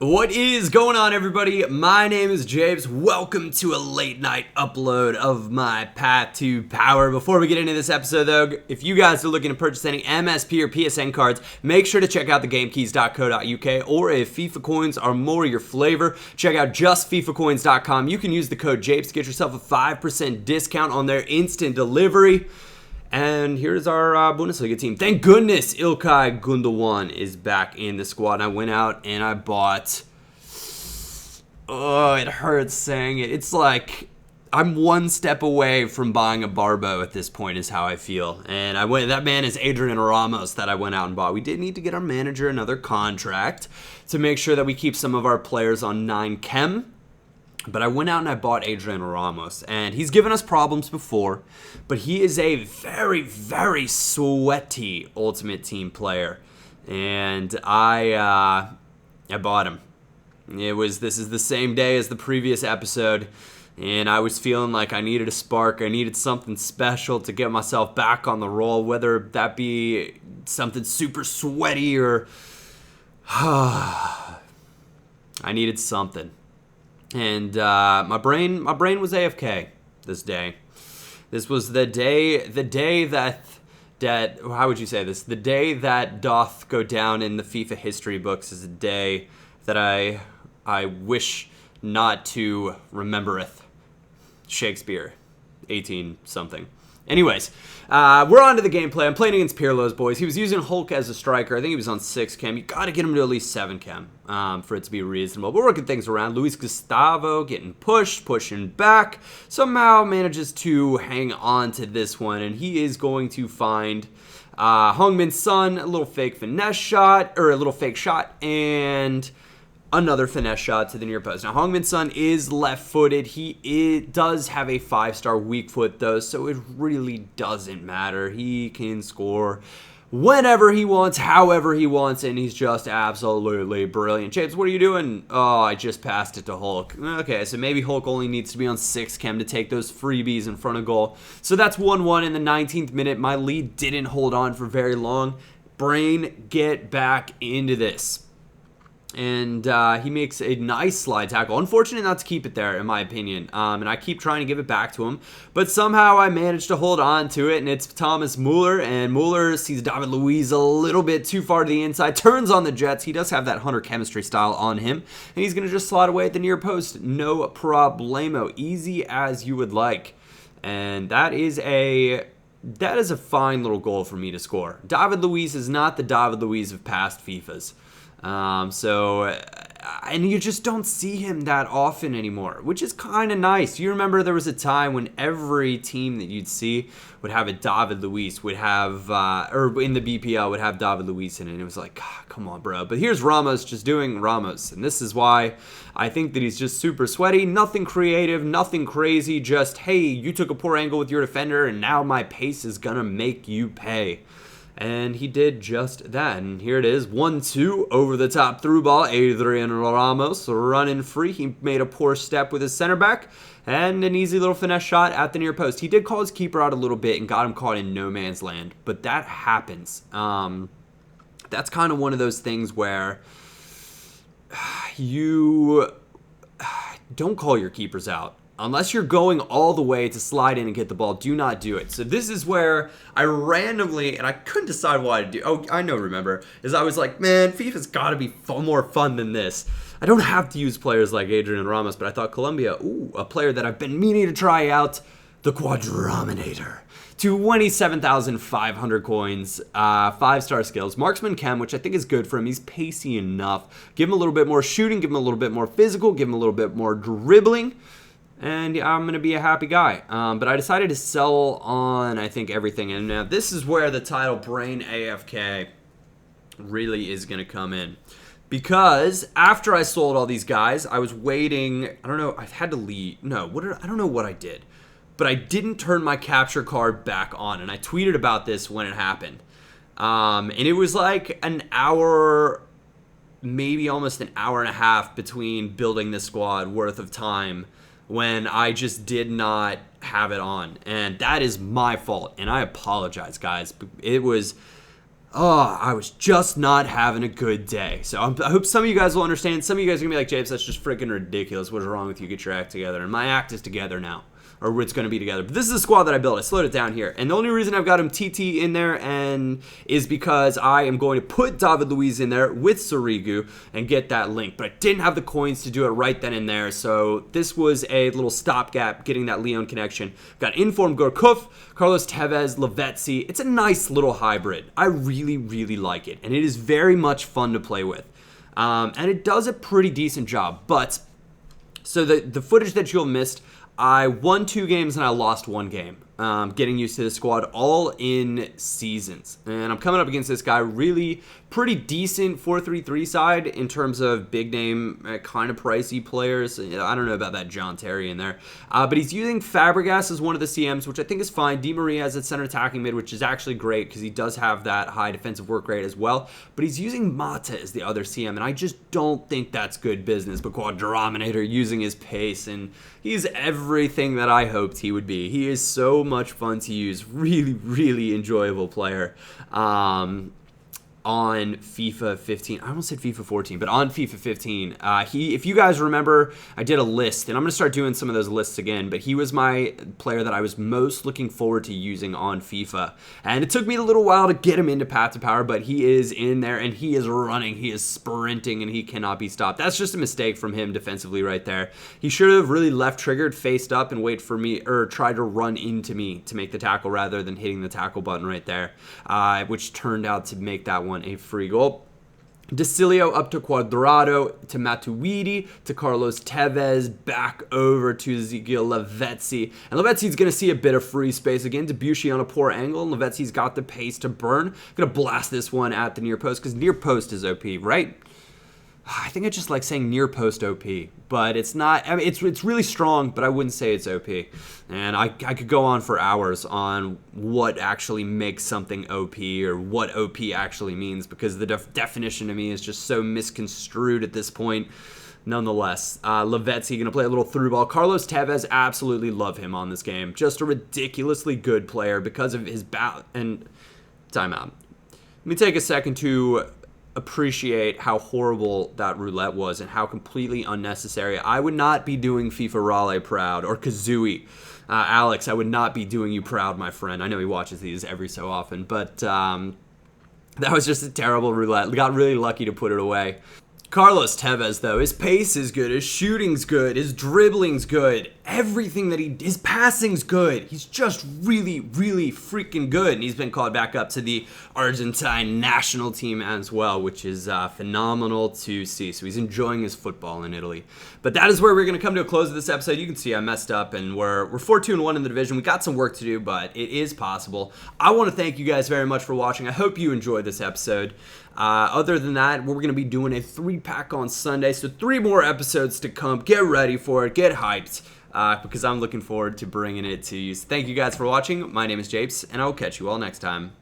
What is going on, everybody? My name is Japes. Welcome to a late night upload of my Path to Power. Before we get into this episode, though, if you guys are looking to purchase any MSP or PSN cards, make sure to check out thegamekeys.co.uk, or if FIFA coins are more your flavor, check out justfifacoins.com. You can use the code Japes to get yourself a 5% discount on their instant delivery. And here's our Bundesliga team. Thank goodness Ilkay Gundogan is back in the squad. And I went out and I bought... Oh, it hurts saying it. It's like I'm one step away from buying a Barbo at this point is how I feel. And that man is Adrian Ramos that I went out and bought. We did need to get our manager another contract to make sure that we keep some of our players on 9 chem. But I went out and I bought Adrian Ramos, and he's given us problems before, but he is a very, very sweaty Ultimate Team player, and I bought him. This is the same day as the previous episode, and I was feeling like I needed a spark. I needed something special to get myself back on the roll, whether that be something super sweaty or I needed something. And my brain was AFK this day. This was the day that how would you say this? The day that doth go down in the FIFA history books is a day that I wish not to remembereth. Shakespeare, 18 something. Anyways, we're on to the gameplay. I'm playing against Pirlo's boys. He was using Hulk as a striker. I think he was on 6 chem. You got to get him to at least 7 chem for it to be reasonable. We're working things around. Luis Gustavo getting pushing back. Somehow manages to hang on to this one, and he is going to find Heung-min Son, a little fake shot, and another finesse shot to the near post. Now, Heung-min Son is left-footed. He does have a 5-star weak foot, though, so it really doesn't matter. He can score whenever he wants, however he wants, and he's just absolutely brilliant. Japes, what are you doing? Oh, I just passed it to Hulk. Okay, so maybe Hulk only needs to be on 6 chem to take those freebies in front of goal. So that's 1-1 in the 19th minute. My lead didn't hold on for very long. Brain, get back into this. And he makes a nice slide tackle. Unfortunate not to keep it there, in my opinion. And I keep trying to give it back to him. But somehow I managed to hold on to it. And it's Thomas Muller. And Muller sees David Luiz a little bit too far to the inside. Turns on the Jets. He does have that Hunter chemistry style on him. And he's going to just slot away at the near post. No problemo. Easy as you would like. And that is a fine little goal for me to score. David Luiz is not the David Luiz of past FIFAs. And you just don't see him that often anymore, which is kind of nice. You remember there was a time when every team that you'd see would have a David Luiz, would have, or in the BPL would have David Luiz in it. And it was like, come on, bro. But here's Ramos just doing Ramos. And this is why I think that he's just super sweaty. Nothing creative, nothing crazy. Just, hey, you took a poor angle with your defender, and now my pace is going to make you pay. And he did just that. And here it is, 1-2 over the top through ball. Adrian Ramos running free. He made a poor step with his center back. And an easy little finesse shot at the near post. He did call his keeper out a little bit and got him caught in no man's land. But that happens. That's kind of one of those things where you don't call your keepers out. Unless you're going all the way to slide in and get the ball, do not do it. So this is where I randomly, and I couldn't decide what to do. Oh, I know, remember, is I was like, man, FIFA's got to be more fun than this. I don't have to use players like Adrian Ramos, but I thought Colombia, a player that I've been meaning to try out, the Quadrominator. 27,500 coins, 5-star skills, marksman chem, which I think is good for him. He's pacey enough. Give him a little bit more shooting, give him a little bit more physical, give him a little bit more dribbling. And I'm going to be a happy guy. But I decided to sell on, I think, everything. And now this is where the title Brain AFK really is going to come in. Because after I sold all these guys, I was waiting. I don't know. I had to leave. No, I don't know what I did. But I didn't turn my capture card back on. And I tweeted about this when it happened. And it was like an hour, maybe almost an hour and a half between building this squad worth of time when I just did not have it on. And that is my fault. And I apologize, guys. It was Oh, I was just not having a good day. So I hope some of you guys will understand. Some of you guys are going to be like, Japes, that's just freaking ridiculous. What's wrong with you? Get your act together. And my act is together now. Or it's going to be together. But this is the squad that I built. I slowed it down here. And the only reason I've got him TT in there is because I am going to put David Luiz in there with Sirigu and get that link. But I didn't have the coins to do it right then and there. So this was a little stopgap getting that Leon connection. Got Informed Gorkuf, Carlos Tevez, Lavezzi. It's a nice little hybrid. I really, really like it. And it is very much fun to play with. And it does a pretty decent job. But, so the footage that you'll missed, I won 2 games and I lost 1 game. Getting used to the squad all in seasons. And I'm coming up against this guy, really pretty decent 4-3-3 side in terms of big name, kind of pricey players. I don't know about that John Terry in there. But he's using Fabregas as one of the CMs, which I think is fine. Di Maria has a center attacking mid, which is actually great because he does have that high defensive work rate as well. But he's using Mata as the other CM, and I just don't think that's good business. But Quadraminator using his pace, and he's everything that I hoped he would be. He is so much fun to use. Really, really enjoyable player. On FIFA 15, I almost said FIFA 14, but on FIFA 15, if you guys remember, I did a list, and I'm going to start doing some of those lists again, but he was my player that I was most looking forward to using on FIFA, and it took me a little while to get him into Path to Power, but he is in there, and he is running, he is sprinting, and he cannot be stopped. That's just a mistake from him defensively right there. He should have really left triggered, faced up, and wait for me, or tried to run into me to make the tackle rather than hitting the tackle button right there, which turned out to make that one a free goal. DeCilio up to Quadrado, to Matuidi, to Carlos Tevez, back over to Ezekiel Lavezzi. And Lavezzi's going to see a bit of free space again. Debussy on a poor angle, and Lavezzi's got the pace to burn. Going to blast this one at the near post, because near post is OP, right? I think I just like saying near post OP, but it's not. I mean, it's really strong, but I wouldn't say it's OP. And I could go on for hours on what actually makes something OP or what OP actually means, because the definition to me is just so misconstrued at this point. Nonetheless, Lavezzi going to play a little through ball. Carlos Tevez, absolutely love him on this game. Just a ridiculously good player because of his and timeout. Let me take a second to appreciate how horrible that roulette was and how completely unnecessary. I would not be doing FIFA Raleigh proud, or Kazooie. Alex, I would not be doing you proud, my friend. I know he watches these every so often, but that was just a terrible roulette. Got really lucky to put it away. Carlos Tevez, though, his pace is good, his shooting's good, his dribbling's good, everything his passing's good. He's just really, really freaking good, and he's been called back up to the Argentine national team as well, which is phenomenal to see. So he's enjoying his football in Italy. But that is where we're going to come to a close of this episode. You can see I messed up, and we're 4-2-1 in the division. We got some work to do, but it is possible. I want to thank you guys very much for watching. I hope you enjoyed this episode. Other than that, we're going to be doing a 3-pack on Sunday, so 3 more episodes to come. Get ready for it. Get hyped, because I'm looking forward to bringing it to you. So thank you guys for watching. My name is Japes, and I will catch you all next time.